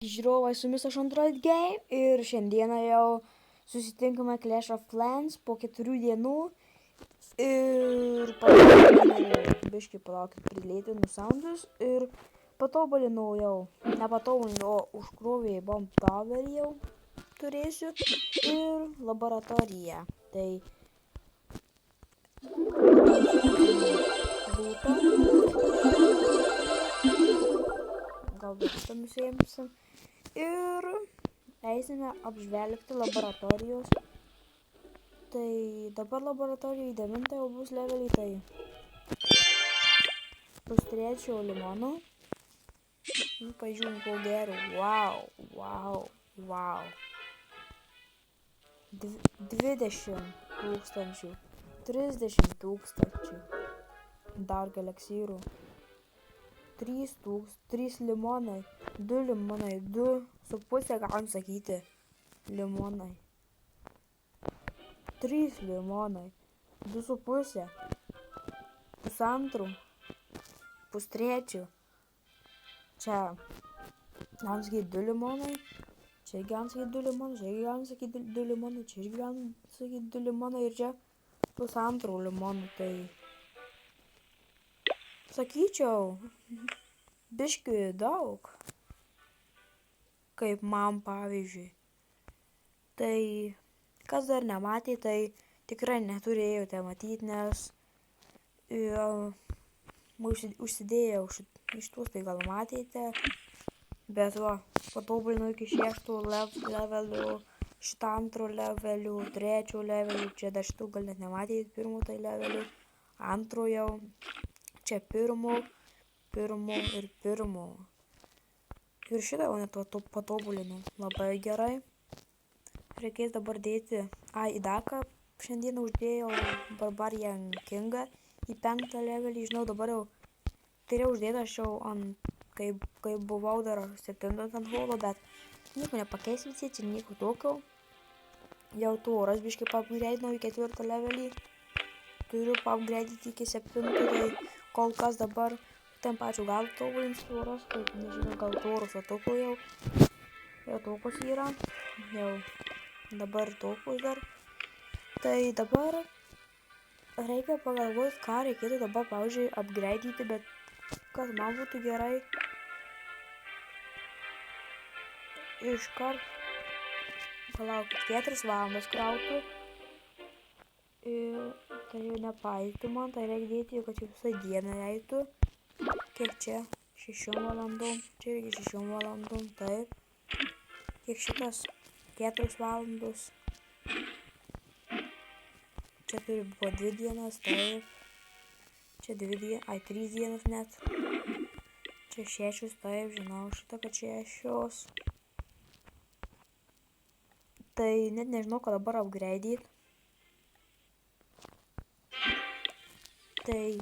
Žiūrovai, su jumis aš Android Game ir šiandieną jau susitinkame Clash of Clans po 4 dienų ir patobulinau, biškai palaukit, prilėtinu soundus ir patobulinau jau, nepatobulinau, o užkrovė Bomb Tower jau turėsiu ir laboratoriją. Tai lūtą, galbūt šitą nusiimsim. Ir eisime apžvelgti laboratorijos. Tai dabar laboratorijai 9 jau bus levelį, tai pustrečio limono. Pažiūrėjom, ko gero. Wow. 20 tūkstančių, 30 tūkstančių. Dar galaksyrų. 3 limonai, 2 limonai, 2,5 galim sakyti limonai. 3 limonai, 2,5, pusantrų, pustrečio. Čia galim sakyti 2 limonai, čia galim sakyti 2 limonai, čia galim sakyti 2 limonai, čia galim sakyti 2 limonai ir čia pusantrų limonų. Tai sakyčiau, biškiui daug, kaip man pavyzdžiui. Tai kas dar nematė, tai tikrai neturėjote matyti, nes užsidėjau šitus, tai gal matėte, bet va, patobulinau iki 6 levelio, šitą 2 levelio, 3 levelio, čia dar šitų gal net nematėte, 1 tai levelio, 2 jau, čia 1 ir 1. Ir šitą jau net patobulinau labai gerai. Reikės dabar dėti į daką. Šiandien uždėjau Barbarian Kingą į 5 levelį. Žinau, dabar jau turėjau uždėti aš jau kai buvau dar 7 ant holo, bet nieko nepakeis visi, čia nieko tokio. Jau tuoras biškai paupgraidinau į 4 levelį. Turiu paupgraidinti iki 7, tai kol kas dabar ten pačiu gal tobulins tuoras, kaip nežinau, gal tuoras, o tokio jau tokios yra, jau dabar tokios dar. Tai dabar reikia pagalvoti, ką reikėtų dabar, pavyzdžiui, upgraidinti, bet kas man būtų gerai. Iškart, palaukit, 4 valandas krautų. Ir tai jau nepaeitų man, tai reikia dėti, kad jau visą dieną eitų. Kiek čia? 6 valandom, čia irgi 6 valandom, taip. Kiek šitas? 4 valandos. Čia turi po 2 dienas, taip. Čia 3 dienas net. Čia 6, taip, žinau šitą, kad 6. Tai net nežinau, ką dabar upgraidyti. Tai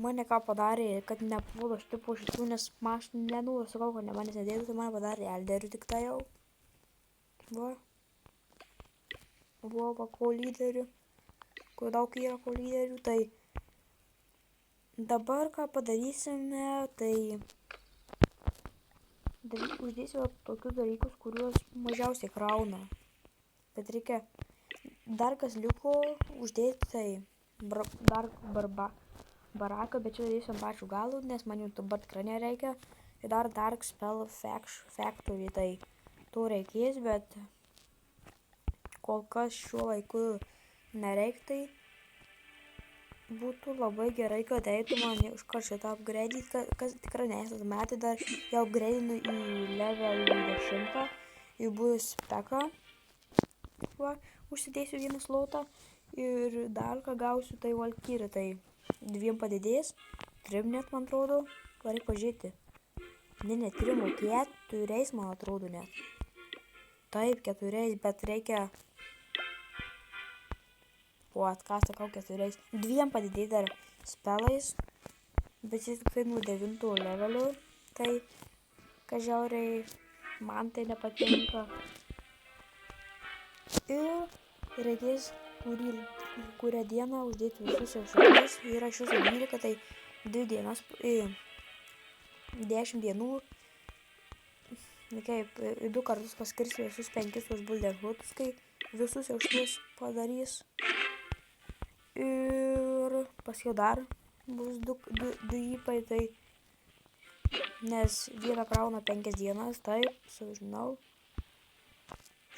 mane ką padarė, kad nepuodo po šitų, nes aš sakau, kad manęs nedėtų, tai mane padarė elderių tik tai jau. Va, ko lyderių, kur daug yra ko lyderių, tai dabar ką padarysime, tai uždėsiu tokius dalykus, kuriuos mažiausiai krauna. Bet reikia dar kas liko uždėti, tai dar baraką, bet čia dėsiu ant pačių galų, nes man jau dabar tikrai nereikia. Ir dar Dark Spell Factory, tai to reikės, bet kol kas šiuo laiku nereikia, tai būtų labai gerai, kad eitų man iškart šitą upgraidyti, kas tikrai nesat metę, dar jau upgraidinu į level 10, jau bus peka. Va, užsidėsiu vieną slotą ir dar ką gausiu, tai Valkyrį, tai 2 padidės, 3 net man atrodo, reikia pažiūrėti. Ne 3, o 4 man atrodo net. Taip, 4, bet reikia, ką sakau 4, 2 padidės dar spelais, bet jis tikrai nuo 9 levelio, tai žiauriai man tai nepatinka. Ir reikės kurią dieną uždėti visus jau šitus. Yra iš viso 12, tai 2 dienas, 10 dienų Kaip, į 2 kartus paskirs visus 5 tuos bulderhutus, kai visus jau šitus padarys. Ir paskiau dar bus 2 įpai, tai nes vieną krauna 5 dienas, taip, sužinau.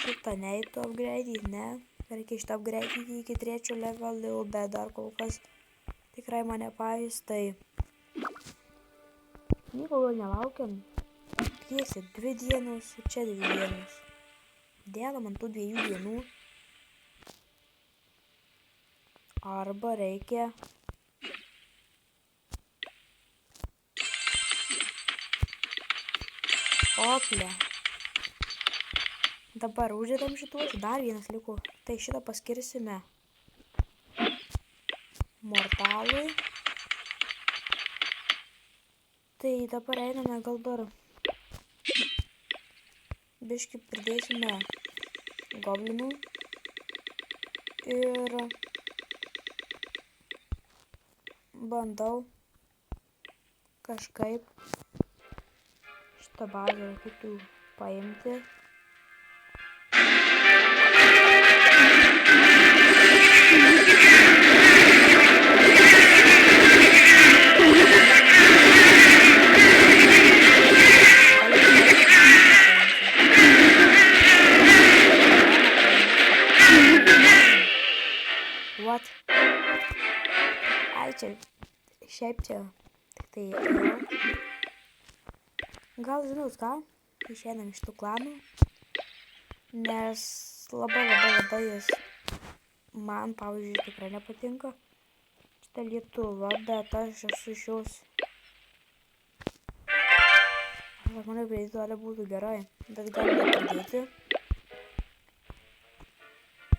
Šitą neįtų upgrade'yti, ne. Reikia šitą upgrade'yti iki 3 levelio, bet dar kol kas tikrai mane pavys, tai nieko gal nelaukiam. Tiesi 2 dienos, čia 2 dienos. Dėda man tų 2 dienų. Arba reikia ople. Dabar uždedam šituos, dar vienas liko. Tai šitą paskirsime mortalui. Tai dabar einame gal dar biškį pridėsime goblinų. Ir bandau kažkaip šitą bazę reikėtų paimti. What? Ai, čia, šiaip čia, tik tai gal žinot ką, išeinam iš tų klanų, nes labai jis man, pavyzdžiui, tikrai nepatinka. Šitą Lietuva, bet aš esu iš jos. Aš manau, pridėti gali būtų gerai, bet galime pridėti.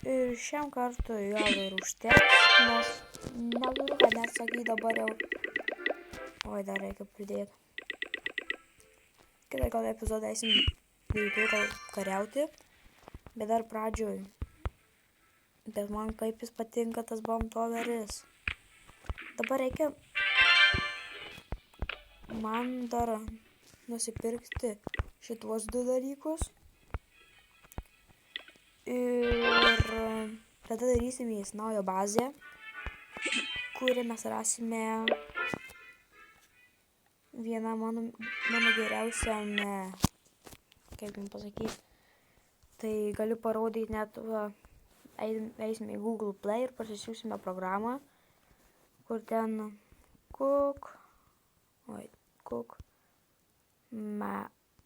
Ir šiam kartui gal ir užteks, nes negaliu, kad net sakyti dabar jau. Oi, dar reikia pridėti. Kitą gal epizodą eisim gal kariauti, bet dar pradžioj. Bet man kaip jis patinka tas bomtoveris. Dabar reikia man dar nusipirkti šituos 2 dalykus. Ir tada darysimės naują bazę, kurį mes rasime vieną mano geriausiam, kaip jums pasakyti, tai galiu parodyti net, eisime į Google Play ir pasisiūsime programą, kur ten Cook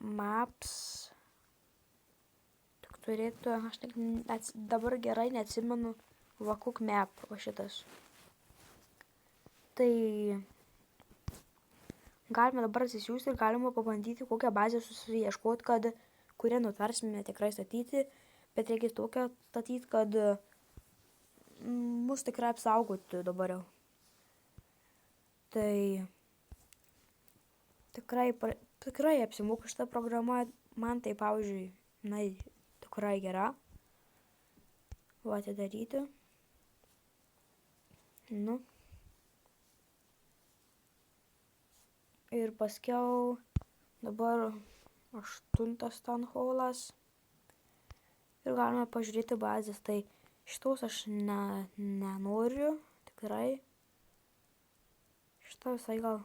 Maps. Turėtų, aš dabar gerai neatsimenu, Cook Map, o šitas. Tai galime dabar atsisiųsti ir galima pabandyti kokią bazę susiieškoti, kad kurią nutarsime tikrai statyti, bet reikia tokią statyti, kad mus tikrai apsaugoti dabar jau. Tai tikrai apsimoka šitą programą, man tai, pavyzdžiui, tikrai gera. Va, atidaryti. Nu. Ir paskiau dabar 8 Townhallas. Ir galime pažiūrėti bazės. Tai šitos aš nenoriu. Tikrai. Šitą visai gal.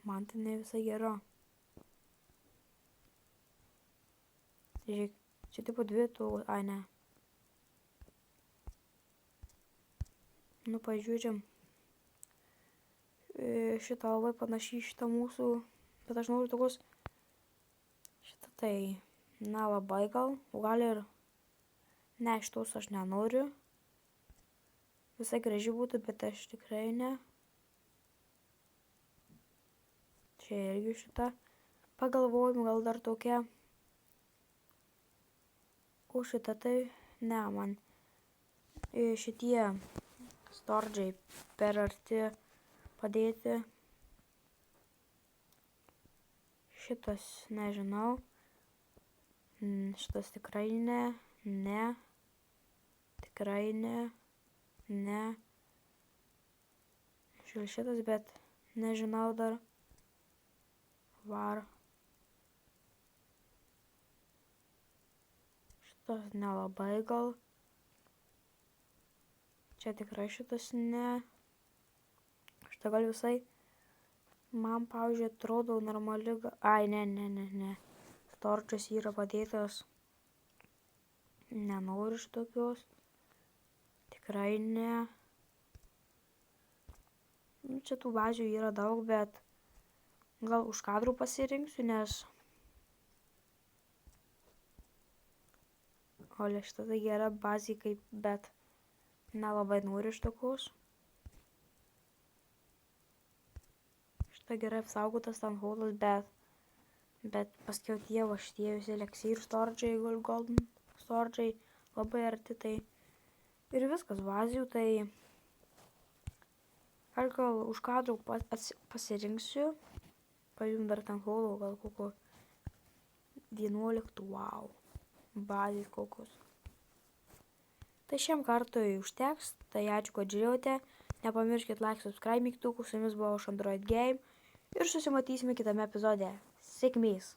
Man tai ne visai gera. Žiūrėk, čia tipo 2 tų, ai ne. Nu, pažiūrėm. Šitą labai panašiai šitą mūsų, bet aš noriu tokius. Šitą tai, labai gal, o gal ir, ne, šitos aš nenoriu. Visai graži būtų, bet aš tikrai ne. Čia irgi šitą. Pagalvojim, gal dar tokia. O šitą tai, ne, man šitie stordžiai per arti padėti. Šitas nežinau. Šitas tikrai ne. Tikrai ne. Šitas, bet nežinau dar. var. Šitas nelabai gal. Čia tikrai šitas ne. Šitą gal visai. Man, pavyzdžiui, atrodo normali. Ai, ne. Storčas yra padėtas. Nenoriu šitokios. Tikrai ne. Čia tų bazių yra daug, bet gal už kadrų pasirinksiu, nes Olė, šita tai gera bazė kaip, bet nelabai noriu šitokios. Šita gerai apsaugotas Tanholas, bet paskiau tie va šitie visi eliksir storčiai, golden storčiai labai arti, tai ir viskas bazijų, tai aš gal už kadrų pasirinksiu, pažiūrėjom dar Tanholo, gal kokio 11, wow, bazės kokios. Tai šiam kartui užteks, tai ačiū, kad žiūrėjote, nepamirškit like, subscribe mygtukų, su jumis buvo aš Android Game ir susimatysime kitame epizode. Sėkmės!